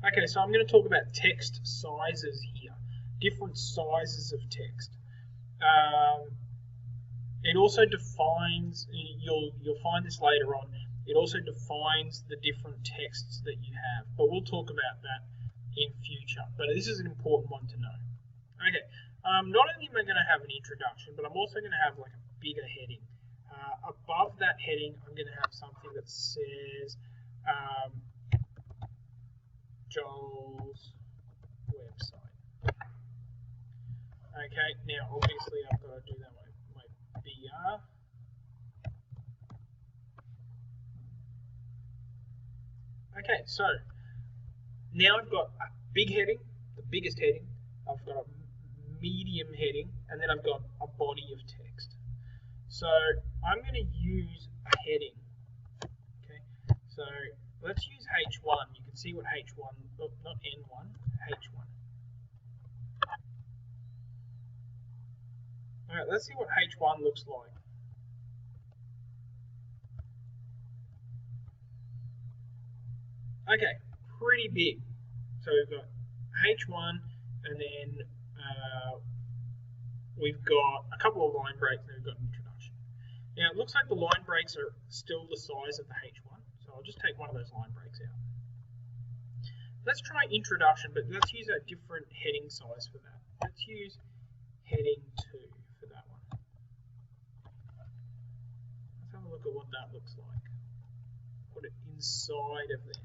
Okay, so I'm going to talk about text sizes here, different sizes of text. It also defines, you'll find this later on, it also defines the different texts that you have, but we'll talk about that in future. But this is an important one to know. Okay, not only am I going to have an introduction, but I'm also going to have like a bigger heading. Above that heading, I'm going to have something that says Joel's website. Okay, now obviously I've got to do that with my BR. Okay, so now I've got a big heading, the biggest heading. I've got a medium heading, and then I've got a body of text. So I'm going to use a heading. Okay, so let's use H1. You can see what H1, not N1, H1. All right, let's see what H1 looks like. Okay, pretty big. So we've got H1, and then we've got a couple of line breaks, and we've got an introduction. Now it looks like the line breaks are still the size of the H1, so I'll just take one of those line breaks out. Let's try introduction, but let's use a different heading size for that. Let's use heading 2 for that one. Let's have a look at what that looks like. Put it inside of there.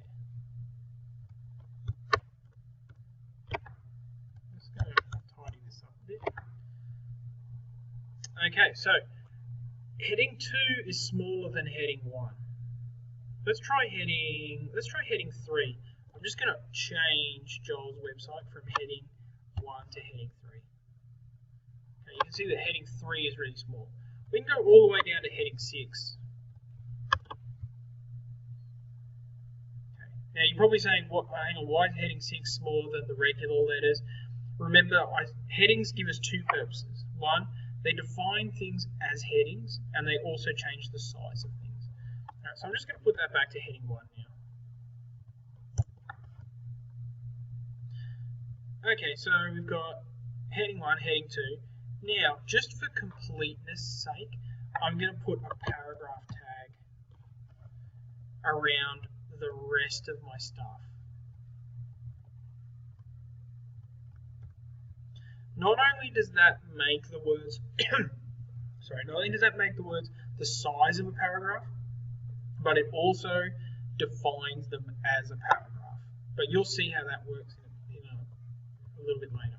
Let's go tidy this up a bit. Okay, so heading 2 is smaller than heading 1. Let's try heading 3. I'm just going to change Joel's website from heading 1 to heading 3. Okay, you can see that heading 3 is really small. We can go all the way down to heading 6. Okay. Now you're probably saying, hang on, why is heading 6 smaller than the regular letters? Remember, headings give us two purposes. One, they define things as headings, and they also change the size of things. All right, so I'm just going to put that back to heading 1 now. Okay, so we've got heading 1, heading 2. Now, just for completeness sake, I'm going to put a paragraph tag around the rest of my stuff. Not only does that make the words, not only does that make the words the size of a paragraph, but it also defines them as a paragraph. But you'll see how that works a little bit later.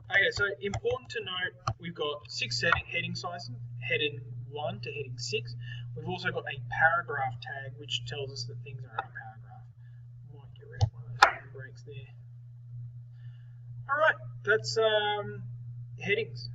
Okay, so important to note, we've got 6 heading sizes, heading 1 to heading 6. We've also got a paragraph tag, which tells us that things are in a paragraph. Might get rid of one of those breaks there. All right, that's headings.